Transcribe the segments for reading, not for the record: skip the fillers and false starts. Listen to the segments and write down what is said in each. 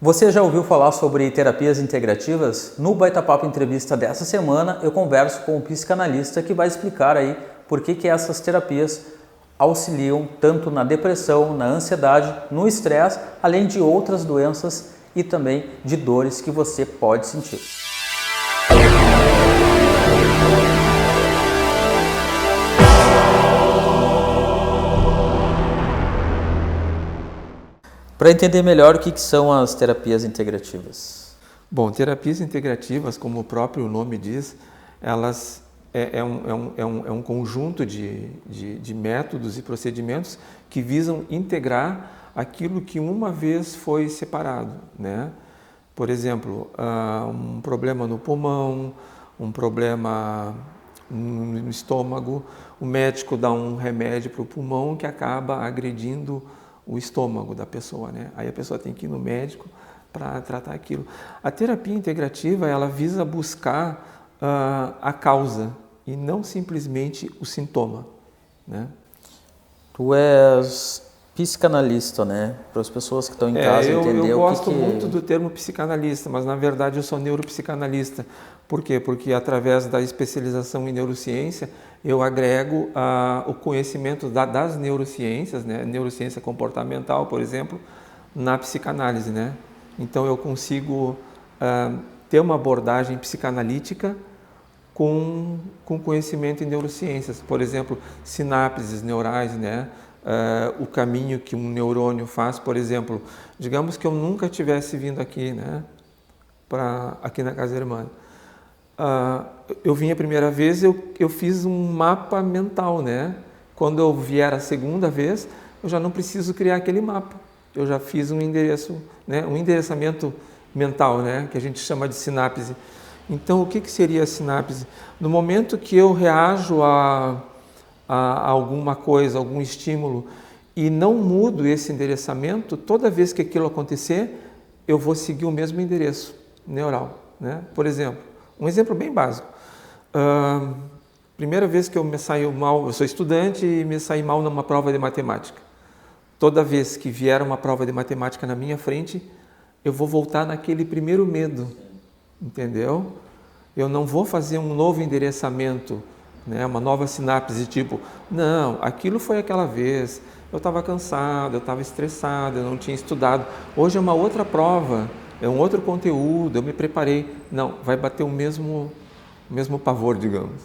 Você já ouviu falar sobre terapias integrativas? No Baita Papo Entrevista dessa semana, eu converso com um psicanalista que vai explicar aí por que essas terapias auxiliam tanto na depressão, na ansiedade, no estresse, além de outras doenças e também de dores que você pode sentir. Para entender melhor o que são as terapias integrativas. Bom, terapias integrativas, como o próprio nome diz, elas é um conjunto de métodos e procedimentos que visam integrar aquilo que uma vez foi separado, né? Por exemplo, um problema no pulmão, um problema no estômago, o médico dá um remédio para o pulmão que acaba agredindo o estômago da pessoa, né? Aí a pessoa tem que ir no médico para tratar aquilo. A terapia integrativa, ela visa buscar a causa e não simplesmente o sintoma, né? Tu és psicanalista, né? Para as pessoas que estão em casa entender eu o gosto que muito do termo psicanalista, mas na verdade eu sou neuropsicanalista. Por quê? Porque através da especialização em neurociência, eu agrego o conhecimento das neurociências, né? Neurociência comportamental, por exemplo, na psicanálise, né? Então eu consigo ter uma abordagem psicanalítica com conhecimento em neurociências, por exemplo, sinapses neurais, né? O caminho que um neurônio faz, por exemplo, digamos que eu nunca tivesse vindo aqui, né? Aqui na Casa Irmã. Eu vim a primeira vez, eu fiz um mapa mental, né? Quando eu vier a segunda vez, eu já não preciso criar aquele mapa. Eu já fiz um endereço, né? Um endereçamento mental, né? Que a gente chama de sinapse. Então, o que seria a sinapse? No momento que eu reajo a alguma coisa, algum estímulo, e não mudo esse endereçamento, toda vez que aquilo acontecer, eu vou seguir o mesmo endereço neural, né? Por exemplo, um exemplo bem básico. Primeira vez que eu me saio mal, eu sou estudante e me saí mal numa prova de matemática. Toda vez que vier uma prova de matemática na minha frente, eu vou voltar naquele primeiro medo, entendeu? Eu não vou fazer um novo endereçamento, né? Uma nova sinapse, tipo, não, aquilo foi aquela vez, eu estava cansado, eu estava estressado, eu não tinha estudado. Hoje é uma outra prova, é um outro conteúdo, eu me preparei. Não, vai bater o mesmo pavor, digamos.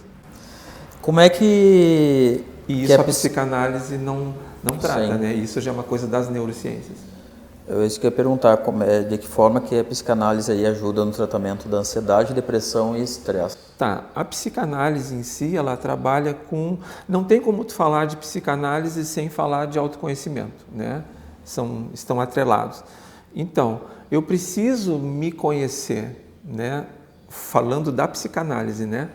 Como é que... E isso a psicanálise não trata, né? Isso já é uma coisa das neurociências. Isso que eu ia perguntar, de que forma que a psicanálise aí ajuda no tratamento da ansiedade, depressão e estresse. Tá, a psicanálise em si, ela trabalha com... Não tem como tu falar de psicanálise sem falar de autoconhecimento, né? Estão atrelados. Então, eu preciso me conhecer, né? Falando da psicanálise, né?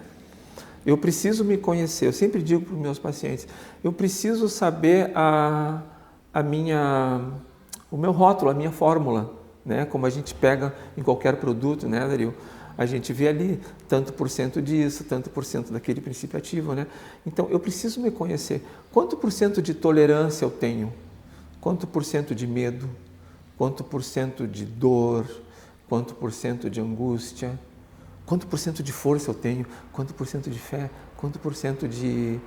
Eu preciso me conhecer. Eu sempre digo para os meus pacientes, eu preciso saber o meu rótulo, a minha fórmula, né? Como a gente pega em qualquer produto, né, Dario? A gente vê ali tanto por cento disso, tanto por cento daquele princípio ativo, né? Então, eu preciso me conhecer. Quanto por cento de tolerância eu tenho? Quanto por cento de medo? Quanto por cento de dor? Quanto por cento de angústia? Quanto por cento de força eu tenho? Quanto por cento de fé? Quanto por cento de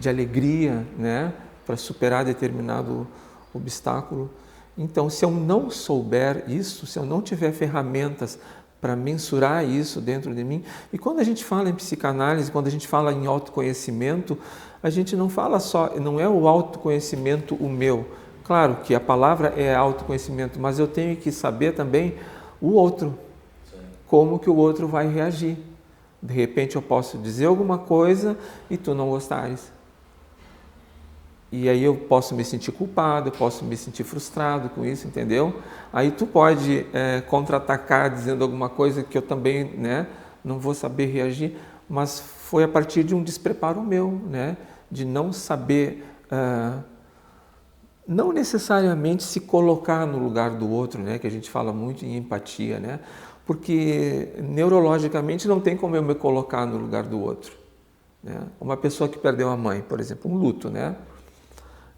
alegria, né? Para superar determinado obstáculo? Então, se eu não souber isso, se eu não tiver ferramentas para mensurar isso dentro de mim, e quando a gente fala em psicanálise, quando a gente fala em autoconhecimento, a gente não fala só, não é o autoconhecimento o meu. Claro que a palavra é autoconhecimento, mas eu tenho que saber também o outro, como que o outro vai reagir. De repente eu posso dizer alguma coisa e tu não gostares. E aí eu posso me sentir culpado, eu posso me sentir frustrado com isso, entendeu? Aí tu pode contra-atacar dizendo alguma coisa que eu também, né, não vou saber reagir, mas foi a partir de um despreparo meu, né, de não saber, não necessariamente se colocar no lugar do outro, né, que a gente fala muito em empatia, né, porque neurologicamente não tem como eu me colocar no lugar do outro, né? Uma pessoa que perdeu a mãe, por exemplo, um luto, né?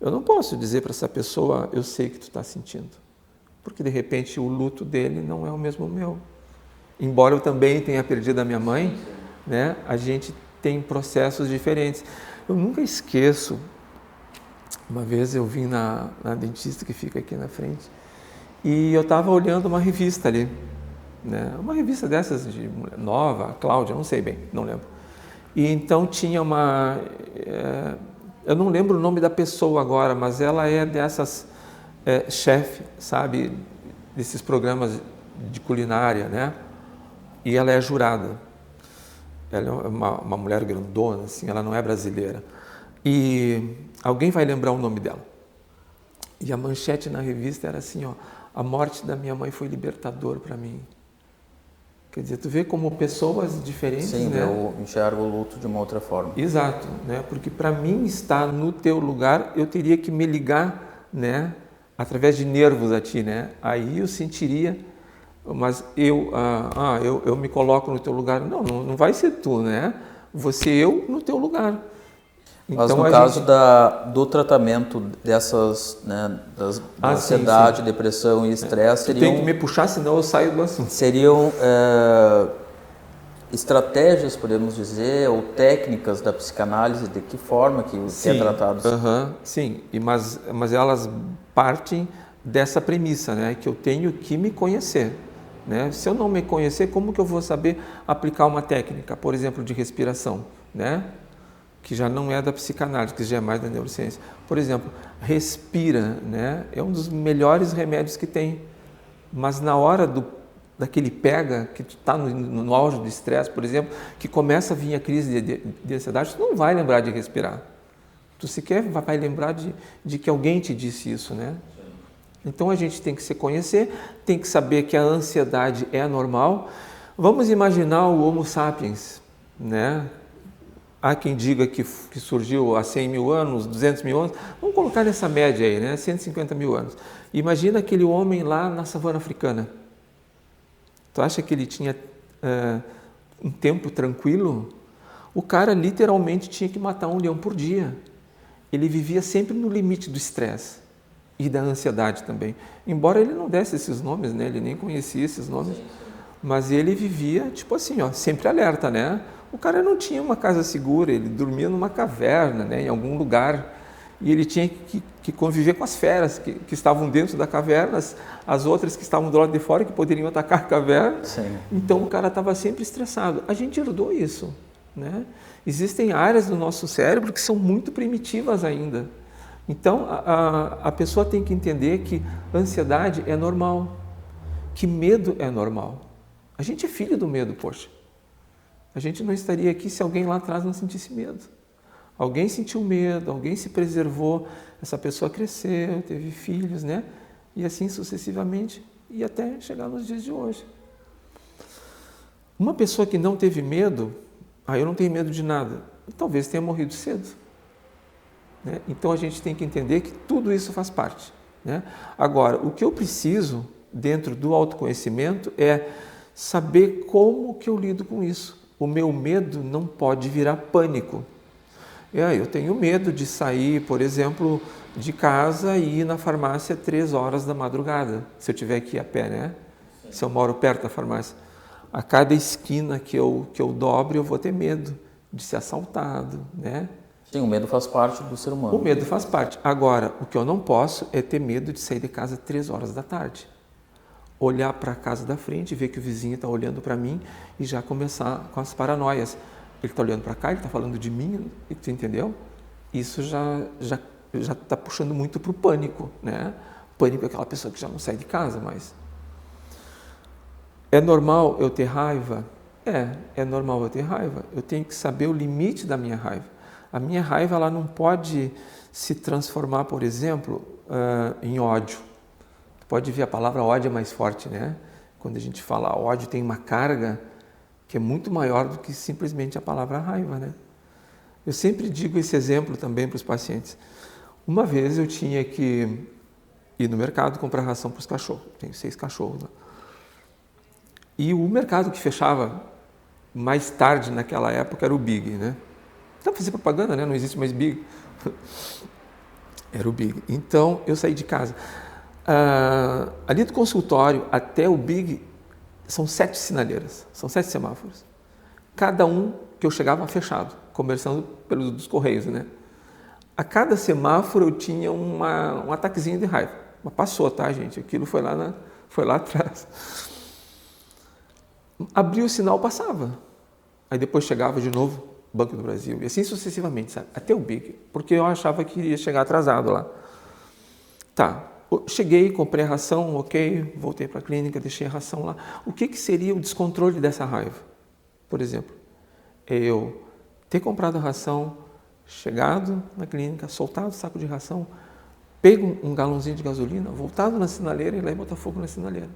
Eu não posso dizer para essa pessoa, eu sei que tu está sentindo. porque de repente o luto dele não é o mesmo meu. Embora eu também tenha perdido a minha mãe, né, a gente tem processos diferentes. Eu nunca esqueço, uma vez eu vim na dentista que fica aqui na frente, e eu estava olhando uma revista ali, né, uma revista dessas de mulher nova, Cláudia, não sei bem, não lembro. E então tinha uma, eu não lembro o nome da pessoa agora, mas ela é dessas chefe, sabe, desses programas de culinária, né? E ela é jurada. Ela é uma mulher grandona, assim, ela não é brasileira. E alguém vai lembrar o nome dela. E a manchete na revista era assim, ó, a morte da minha mãe foi libertador para mim. Quer dizer, tu vê como pessoas diferentes, Sim, né? eu enxergo o luto de uma outra forma. Exato, né? Porque para mim estar no teu lugar, eu teria que me ligar, né? Através de nervos a ti, né? Aí eu sentiria, mas eu me coloco no teu lugar. Não vai ser tu, né? Vou ser eu no teu lugar. Mas Então, no caso do tratamento dessas, né, da ansiedade, sim. Depressão e estresse, Tem que me puxar, senão eu saio do assunto. Seriam estratégias, podemos dizer, ou técnicas da psicanálise, de que forma que é tratado? Sim, mas elas partem dessa premissa, né, que eu tenho que me conhecer. Né? Se eu não me conhecer, como que eu vou saber aplicar uma técnica, por exemplo, de respiração, né? Que já não é da psicanálise, que já é mais da neurociência. Por exemplo, respira, né? É um dos melhores remédios que tem. Mas na hora daquele pega, que tu está no auge do estresse, por exemplo, que começa a vir a crise de ansiedade, tu não vai lembrar de respirar. Tu sequer vai lembrar de que alguém te disse isso, né? Então a gente tem que se conhecer, tem que saber que a ansiedade é normal. Vamos imaginar o Homo sapiens, né? Há quem diga que surgiu há 100 mil anos, 200 mil anos, vamos colocar nessa média aí, né? 150 mil anos. Imagina aquele homem lá na savana africana. Tu acha que ele tinha um tempo tranquilo? O cara literalmente tinha que matar um leão por dia. Ele vivia sempre no limite do estresse e da ansiedade também. Embora ele não desse esses nomes, né? Ele nem conhecia esses nomes, mas ele vivia, tipo assim, ó, sempre alerta, né? O cara não tinha uma casa segura, ele dormia numa caverna, né, em algum lugar, e ele tinha que conviver com as feras que estavam dentro da caverna, as outras que estavam do lado de fora, que poderiam atacar a caverna. Sim. Então o cara estava sempre estressado. A gente herdou isso, né? Existem áreas do nosso cérebro que são muito primitivas ainda. Então a pessoa tem que entender que ansiedade é normal, que medo é normal. A gente é filho do medo, poxa. A gente não estaria aqui se alguém lá atrás não sentisse medo. Alguém sentiu medo, alguém se preservou, essa pessoa cresceu, teve filhos, né? E assim sucessivamente, e até chegar nos dias de hoje. Uma pessoa que não teve medo, eu não tenho medo de nada, talvez tenha morrido cedo. Né? Então a gente tem que entender que tudo isso faz parte. Né? Agora, o que eu preciso, dentro do autoconhecimento, é saber como que eu lido com isso. O meu medo não pode virar pânico. Eu tenho medo de sair, por exemplo, de casa e ir na farmácia 3 horas da madrugada, se eu tiver que ir a pé, né? Se eu moro perto da farmácia. A cada esquina que eu dobre, eu vou ter medo de ser assaltado, né? Sim, o medo faz parte do ser humano. O medo faz parte. Agora, o que eu não posso é ter medo de sair de casa 3 horas da tarde. Olhar para a casa da frente, ver que o vizinho está olhando para mim e já começar com as paranoias. Ele está olhando para cá, ele está falando de mim, tu entendeu? Isso já está puxando muito para o pânico, né? Pânico é aquela pessoa que já não sai de casa mais. É normal eu ter raiva? É normal eu ter raiva. Eu tenho que saber o limite da minha raiva. A minha raiva ela não pode se transformar, por exemplo, em ódio. Pode ver, a palavra ódio é mais forte, né? Quando a gente fala ódio, tem uma carga que é muito maior do que simplesmente a palavra raiva, né? Eu sempre digo esse exemplo também para os pacientes. Uma vez eu tinha que ir no mercado comprar ração para os cachorros. Tenho 6 cachorros lá. E o mercado que fechava mais tarde naquela época era o Big, né? Dá para fazer propaganda, né? Não existe mais Big. Era o Big. Então eu saí de casa. Ali do consultório até o Big são 7 sinaleiras, são 7 semáforos. Cada um que eu chegava fechado, conversando pelos correios, né? A cada semáforo eu tinha um ataquezinho de raiva. Mas passou, tá, gente? Aquilo foi lá atrás. Abria o sinal, passava. Aí depois chegava de novo Banco do Brasil, e assim sucessivamente, sabe? Até o Big, porque eu achava que iria chegar atrasado lá. Tá, cheguei, comprei a ração, ok, voltei para a clínica, deixei a ração lá. O que seria o descontrole dessa raiva? Por exemplo, eu ter comprado a ração, chegado na clínica, soltado o saco de ração, pego um galãozinho de gasolina, voltado na sinaleira e lá e botar fogo na sinaleira.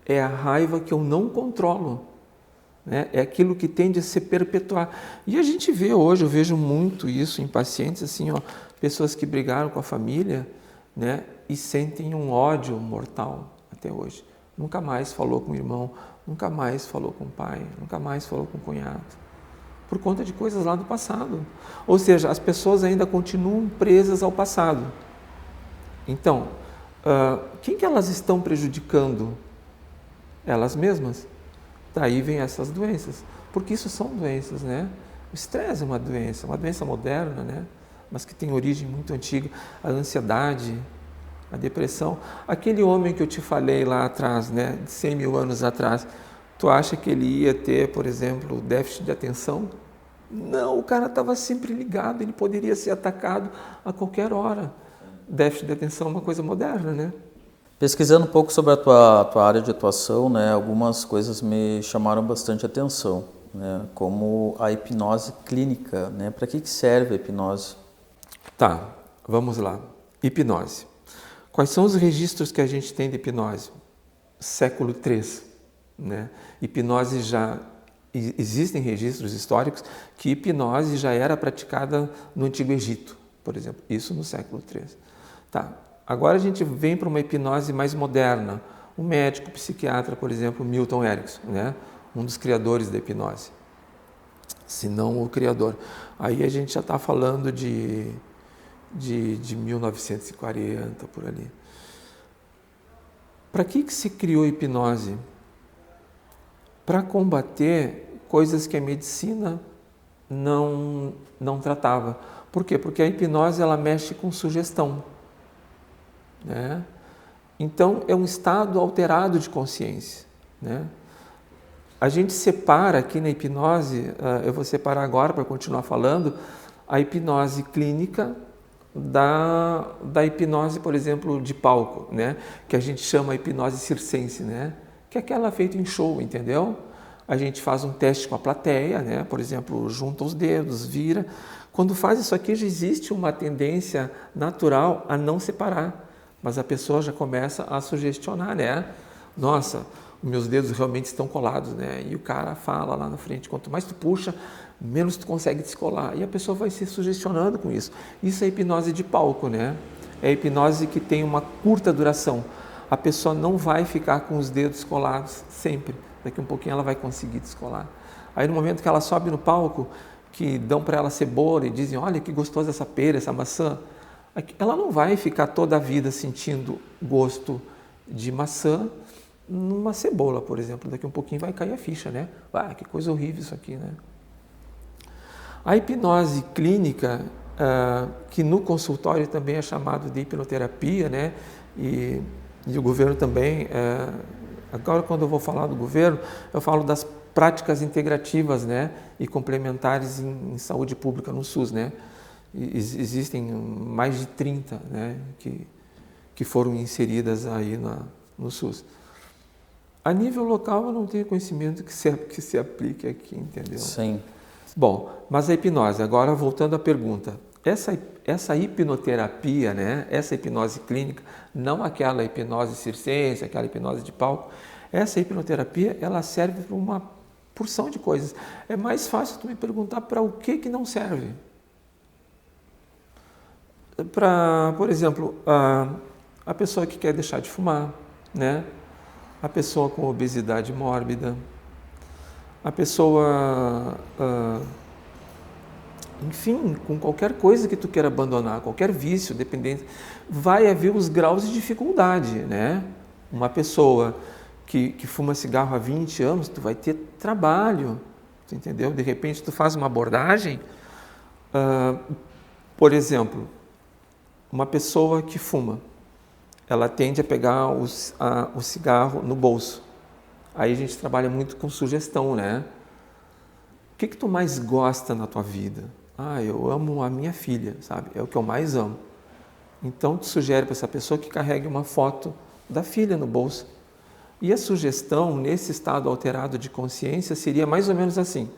É a raiva que eu não controlo. Né? É aquilo que tende a se perpetuar. E a gente vê hoje, eu vejo muito isso em pacientes, assim, ó, pessoas que brigaram com a família, né, e sentem um ódio mortal até hoje. Nunca mais falou com o irmão, nunca mais falou com o pai, nunca mais falou com o cunhado, por conta de coisas lá do passado. Ou seja, as pessoas ainda continuam presas ao passado. Então, quem que elas estão prejudicando? Elas mesmas. Daí vem essas doenças, porque isso são doenças, né? O estresse é uma doença moderna, né? Mas que tem origem muito antiga. A ansiedade, a depressão. Aquele homem que eu te falei lá atrás, né? De 100 mil anos atrás, tu acha que ele ia ter, por exemplo, déficit de atenção? Não, o cara estava sempre ligado, ele poderia ser atacado a qualquer hora. Déficit de atenção é uma coisa moderna, né? Pesquisando um pouco sobre a tua área de atuação, né, algumas coisas me chamaram bastante atenção, né, como a hipnose clínica, né? Para que serve a hipnose? Tá, vamos lá. Hipnose. Quais são os registros que a gente tem de hipnose? Século III, né? Hipnose já... Existem registros históricos que hipnose já era praticada no Antigo Egito, por exemplo. Isso no século III. Tá. Agora a gente vem para uma hipnose mais moderna. O médico, o psiquiatra, por exemplo, Milton Erickson, né? Um dos criadores da hipnose, se não o criador. Aí a gente já está falando de 1940, por ali. Para que se criou a hipnose? Para combater coisas que a medicina não tratava. Por quê? Porque a hipnose ela mexe com sugestão. Né? Então, é um estado alterado de consciência. Né? A gente separa aqui na hipnose, eu vou separar agora para continuar falando, a hipnose clínica da hipnose, por exemplo, de palco, né? Que a gente chama hipnose circense, né? Que é aquela feita em show, entendeu? A gente faz um teste com a plateia, né? Por exemplo, junta os dedos, vira. Quando faz isso aqui, já existe uma tendência natural a não separar. Mas a pessoa já começa a sugestionar, né? Nossa, meus dedos realmente estão colados, né? E o cara fala lá na frente, quanto mais tu puxa, menos tu consegue descolar. E a pessoa vai se sugestionando com isso. Isso é hipnose de palco, né? É hipnose que tem uma curta duração. A pessoa não vai ficar com os dedos colados sempre. Daqui a um pouquinho ela vai conseguir descolar. Aí no momento que ela sobe no palco, que dão para ela cebola e dizem, olha que gostosa essa pera, essa maçã, ela não vai ficar toda a vida sentindo gosto de maçã numa cebola, por exemplo. Daqui a um pouquinho vai cair a ficha, né? Ah, que coisa horrível isso aqui, né? A hipnose clínica, que no consultório também é chamado de hipnoterapia, né? E o governo também, agora quando eu vou falar do governo, eu falo das práticas integrativas, né? E complementares em saúde pública no SUS, né? Existem mais de 30, né, que foram inseridas aí no SUS. A nível local eu não tenho conhecimento que se aplique aqui, entendeu? Sim. Bom, mas a hipnose, agora voltando à pergunta, essa hipnoterapia, né, essa hipnose clínica, não aquela hipnose circense, aquela hipnose de palco, essa hipnoterapia ela serve para uma porção de coisas. É mais fácil tu me perguntar para o que não serve. Para, por exemplo, a pessoa que quer deixar de fumar, né? A pessoa com obesidade mórbida, a pessoa enfim, com qualquer coisa que tu queira abandonar, qualquer vício, dependente, vai haver os graus de dificuldade, né? Uma pessoa que fuma cigarro há 20 anos, tu vai ter trabalho, tu entendeu? De repente tu faz uma abordagem, por exemplo, uma pessoa que fuma, ela tende a pegar o cigarro no bolso. Aí a gente trabalha muito com sugestão, né? O que tu mais gosta na tua vida? Eu amo a minha filha, sabe? É o que eu mais amo. Então, tu sugere para essa pessoa que carregue uma foto da filha no bolso. E a sugestão, nesse estado alterado de consciência, seria mais ou menos assim.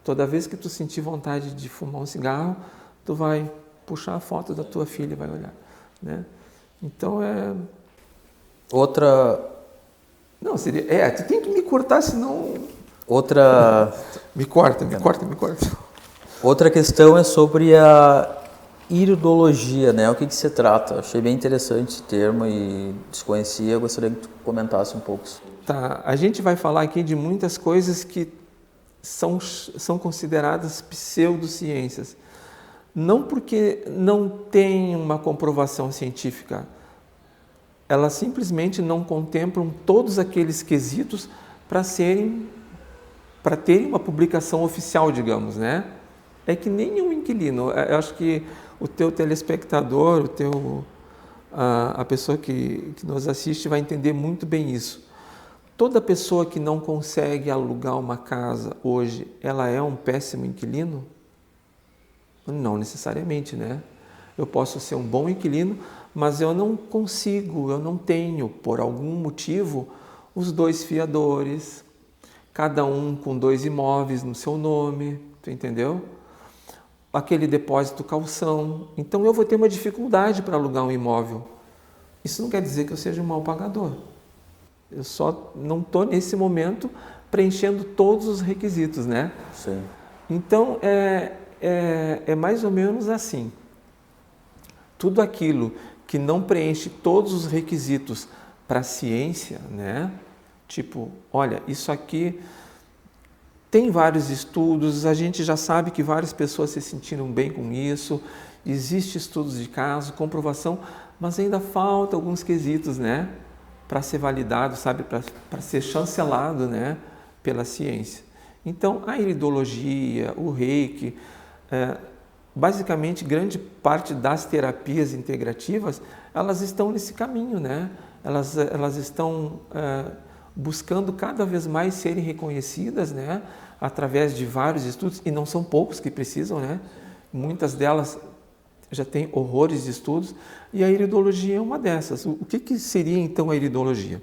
Toda vez que tu sentir vontade de fumar um cigarro, tu vai puxar a foto da tua filha e vai olhar, né? Então, Outra... Não, seria... tu tem que me cortar, senão... Outra... Me corta. Outra questão é sobre a iridologia, né? O que se trata? Achei bem interessante esse termo e desconhecia, gostaria que tu comentasse um pouco. Tá, a gente vai falar aqui de muitas coisas que são consideradas pseudociências. Não porque não tem uma comprovação científica, elas simplesmente não contemplam todos aqueles quesitos para terem uma publicação oficial, digamos, né? É que nem um inquilino. Eu acho que o teu telespectador, a pessoa que nos assiste vai entender muito bem isso. Toda pessoa que não consegue alugar uma casa hoje, ela é um péssimo inquilino? Não necessariamente, né? Eu posso ser um bom inquilino, mas eu não tenho, por algum motivo, os 2 fiadores, cada um com 2 imóveis no seu nome, tu entendeu? Aquele depósito calção. Então eu vou ter uma dificuldade para alugar um imóvel. Isso não quer dizer que eu seja um mau pagador. Eu só não estou nesse momento preenchendo todos os requisitos, né? Sim. Então é mais ou menos assim. Tudo aquilo que não preenche todos os requisitos para a ciência, né? Tipo, olha, isso aqui tem vários estudos, a gente já sabe que várias pessoas se sentiram bem com isso, existe estudos de caso, comprovação, mas ainda falta alguns quesitos, né? Para ser validado, sabe? Para ser chancelado, né? Pela ciência. Então, a iridologia, o reiki, basicamente, grande parte das terapias integrativas, elas estão nesse caminho, né? Elas estão buscando cada vez mais serem reconhecidas, né? Através de vários estudos, e não são poucos que precisam, né? Muitas delas já têm horrores de estudos, e a iridologia é uma dessas. O que seria então a iridologia?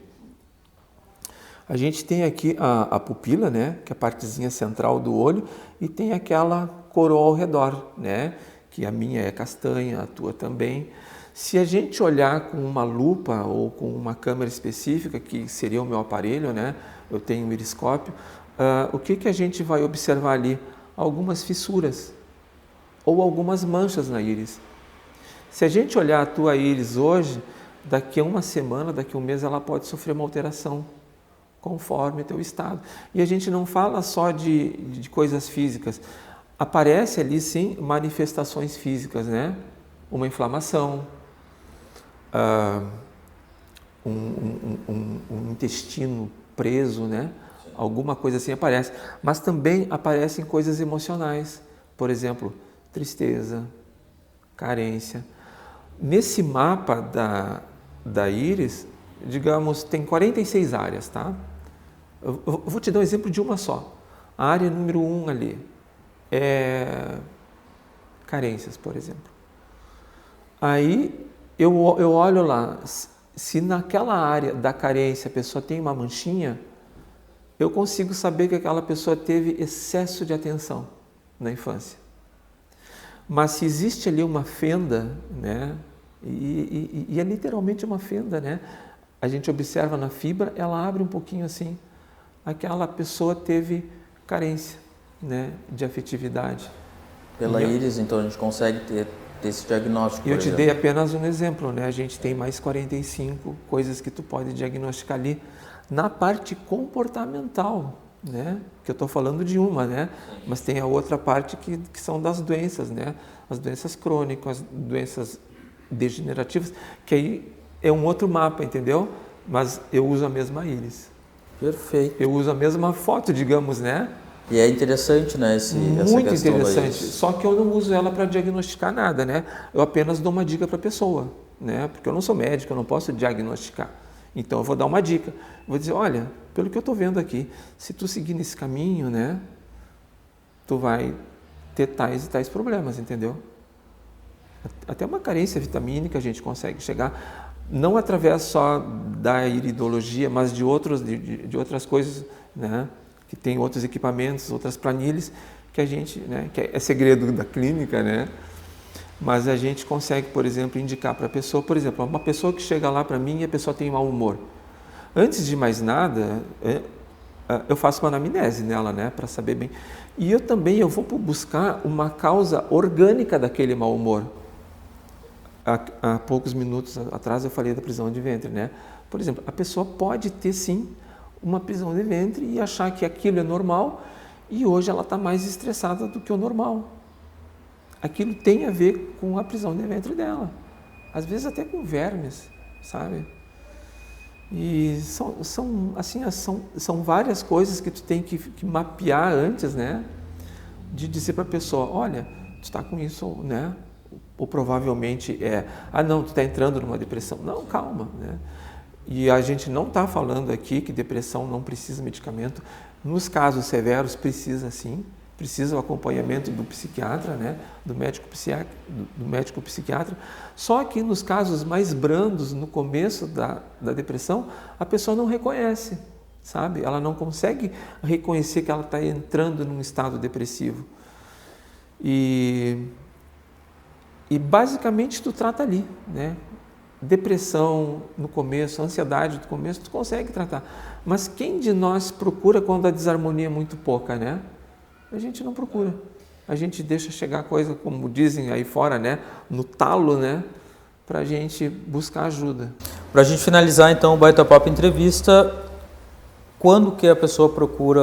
A gente tem aqui a pupila, né? Que é a partezinha central do olho, e tem aquela coroa ao redor, né? Que a minha é castanha, a tua também. Se a gente olhar com uma lupa ou com uma câmera específica, que seria o meu aparelho, né? Eu tenho um iriscópio, o que a gente vai observar ali? Algumas fissuras ou algumas manchas na íris. Se a gente olhar a tua íris hoje, daqui a uma semana, daqui a um mês, ela pode sofrer uma alteração conforme o teu estado. E a gente não fala só de coisas físicas. Aparece ali, sim, manifestações físicas, né? Uma inflamação, um intestino preso, né? Alguma coisa assim aparece. Mas também aparecem coisas emocionais. Por exemplo, tristeza, carência. Nesse mapa da íris, digamos, tem 46 áreas, tá? Eu vou te dar um exemplo de uma só. A área número 1 ali é carências, por exemplo. Aí eu olho lá, se naquela área da carência a pessoa tem uma manchinha, eu consigo saber que aquela pessoa teve excesso de atenção na infância. Mas se existe ali uma fenda, né, e é literalmente uma fenda, né, a gente observa na fibra, ela abre um pouquinho assim, aquela pessoa teve carência, né, de afetividade. Pela íris, então, a gente consegue ter esse diagnóstico. Eu te dei apenas um exemplo, né? A gente tem mais 45 coisas que tu pode diagnosticar ali na parte comportamental, né? Que eu estou falando de uma, né? Mas tem a outra parte que são das doenças, né? As doenças crônicas, as doenças degenerativas, que aí é um outro mapa, entendeu? Mas eu uso a mesma íris. Perfeito. Eu uso a mesma foto, digamos, né? E é interessante, né, essa Muito questão interessante. Só que eu não uso ela para diagnosticar nada, né? Eu apenas dou uma dica para a pessoa, né? Porque eu não sou médico, eu não posso diagnosticar. Então eu vou dar uma dica. Vou dizer, olha, pelo que eu estou vendo aqui, se tu seguir nesse caminho, né, tu vai ter tais e tais problemas, entendeu? Até uma carência vitamínica a gente consegue chegar, não através só da iridologia, mas de outras coisas, né? Que tem outros equipamentos, outras planilhas, que a gente, né, que é segredo da clínica, né? Mas a gente consegue, por exemplo, indicar para a pessoa, por exemplo, uma pessoa que chega lá para mim e a pessoa tem mau humor. Antes de mais nada, eu faço uma anamnese nela, né, para saber bem. E eu vou buscar uma causa orgânica daquele mau humor. Há poucos minutos atrás eu falei da prisão de ventre, né? Por exemplo, a pessoa pode ter sim uma prisão de ventre e achar que aquilo é normal e hoje ela está mais estressada do que o normal. Aquilo tem a ver com a prisão de ventre dela. Às vezes até com vermes, sabe? E são várias coisas que tu tem que mapear antes, né? De dizer para a pessoa, olha, tu está com isso, né? Ou provavelmente não, tu está entrando numa depressão. Não, calma, né? E a gente não está falando aqui que depressão não precisa de medicamento. Nos casos severos precisa sim, precisa o acompanhamento do psiquiatra, né? do médico psiquiatra. Só que nos casos mais brandos, no começo da depressão, a pessoa não reconhece, sabe? Ela não consegue reconhecer que ela está entrando num estado depressivo. E basicamente tu trata ali, né? Depressão no começo, ansiedade no começo, tu consegue tratar. Mas quem de nós procura quando a desarmonia é muito pouca, né? A gente não procura. A gente deixa chegar a coisa, como dizem aí fora, né? No talo, né? Pra gente buscar ajuda. Pra gente finalizar então o Baita Papo Entrevista, quando que a pessoa procura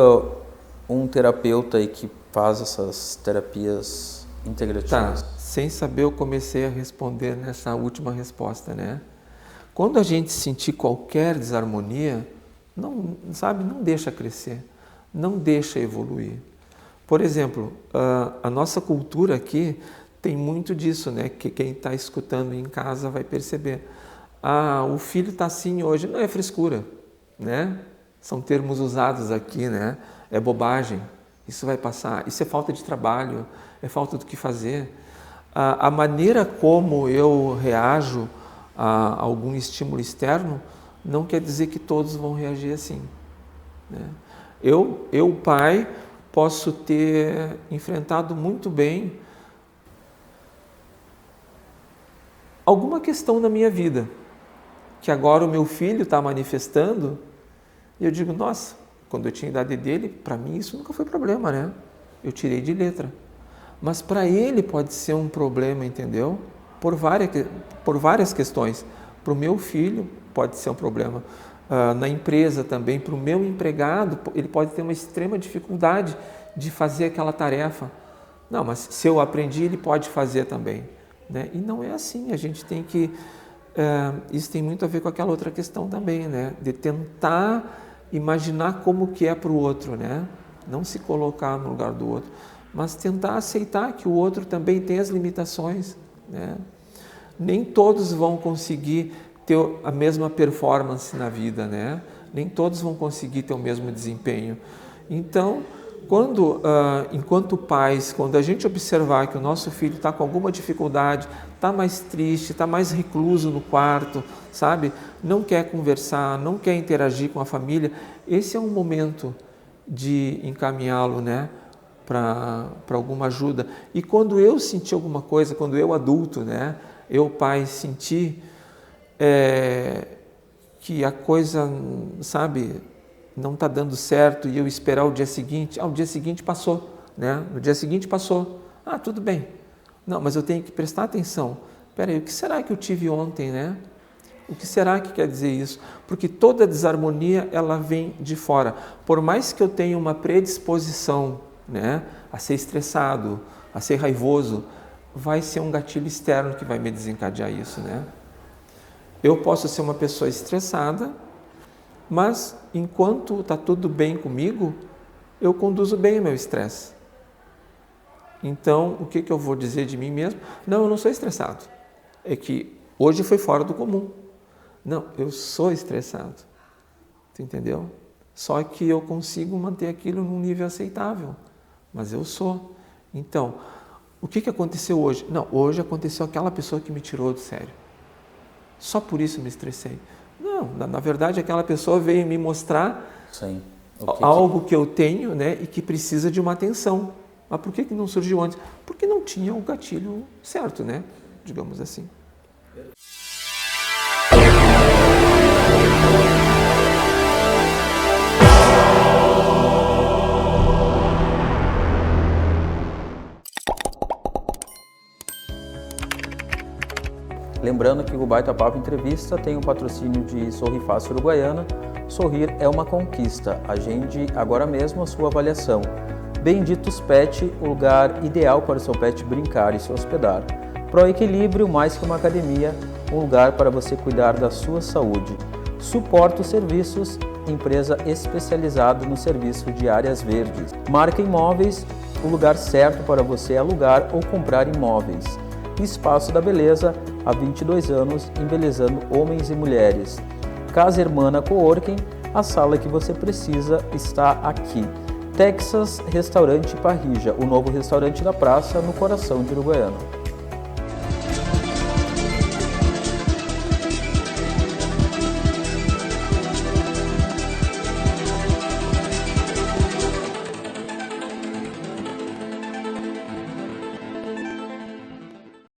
um terapeuta aí que faz essas terapias integrativas? Tá. Sem saber, eu comecei a responder nessa última resposta, né? Quando a gente sentir qualquer desarmonia, não deixa crescer, não deixa evoluir. Por exemplo, a nossa cultura aqui tem muito disso, né? Que quem está escutando em casa vai perceber. O filho está assim hoje, não é frescura, né? São termos usados aqui, né? É bobagem, isso vai passar, isso é falta de trabalho, é falta do que fazer. A maneira como eu reajo a algum estímulo externo não quer dizer que todos vão reagir assim, né? Eu, pai, posso ter enfrentado muito bem alguma questão na minha vida, que agora o meu filho está manifestando, e eu digo, nossa, quando eu tinha a idade dele, para mim isso nunca foi problema, né? Eu tirei de letra. Mas para ele pode ser um problema, entendeu? Por várias questões. Para o meu filho pode ser um problema. Na empresa também, para o meu empregado, ele pode ter uma extrema dificuldade de fazer aquela tarefa. Não, mas se eu aprendi, ele pode fazer também, né? E não é assim, a gente tem que... isso tem muito a ver com aquela outra questão também, né? De tentar imaginar como que é para o outro, né? Não se colocar no lugar do outro, mas tentar aceitar que o outro também tem as limitações, né? Nem todos vão conseguir ter a mesma performance na vida, né? Nem todos vão conseguir ter o mesmo desempenho. Então, enquanto pais, quando a gente observar que o nosso filho está com alguma dificuldade, está mais triste, está mais recluso no quarto, sabe? Não quer conversar, não quer interagir com a família, esse é um momento de encaminhá-lo, né? Para alguma ajuda. E quando eu senti alguma coisa, quando eu adulto, né, eu pai senti que a coisa, sabe, não está dando certo e eu esperar o dia seguinte, o dia seguinte passou, né? No dia seguinte passou, tudo bem. Não, mas eu tenho que prestar atenção. Espera aí, o que será que eu tive ontem, né? O que será que quer dizer isso? Porque toda desarmonia ela vem de fora. Por mais que eu tenha uma predisposição, né, a ser estressado, a ser raivoso, vai ser um gatilho externo que vai me desencadear isso, né? Eu posso ser uma pessoa estressada, mas enquanto está tudo bem comigo, eu conduzo bem o meu estresse. Então, o que eu vou dizer de mim mesmo? Não, eu não sou estressado. É que hoje foi fora do comum. Não, eu sou estressado. Tu entendeu? Só que eu consigo manter aquilo num nível aceitável. Mas eu sou. Então, o que aconteceu hoje? Não, hoje aconteceu aquela pessoa que me tirou do sério. Só por isso me estressei. Não, na verdade aquela pessoa veio me mostrar Sim. algo que eu tenho, né, e que precisa de uma atenção. Mas por que não surgiu antes? Porque não tinha o gatilho certo, né? Digamos assim. Lembrando que o Baita Papo Entrevista tem o patrocínio de Sorri Fácil Uruguaiana. Sorrir é uma conquista. Agende agora mesmo a sua avaliação. Benditos Pet, o lugar ideal para o seu pet brincar e se hospedar. Pro Equilíbrio, mais que uma academia, um lugar para você cuidar da sua saúde. Suporto Serviços, empresa especializada no serviço de áreas verdes. Marca Imóveis, o lugar certo para você alugar ou comprar imóveis. Espaço da Beleza, há 22 anos, embelezando homens e mulheres. Casa Hermana Coworking, a sala que você precisa está aqui. Texas Restaurante Parrija, o novo restaurante da praça no coração de Uruguaiana.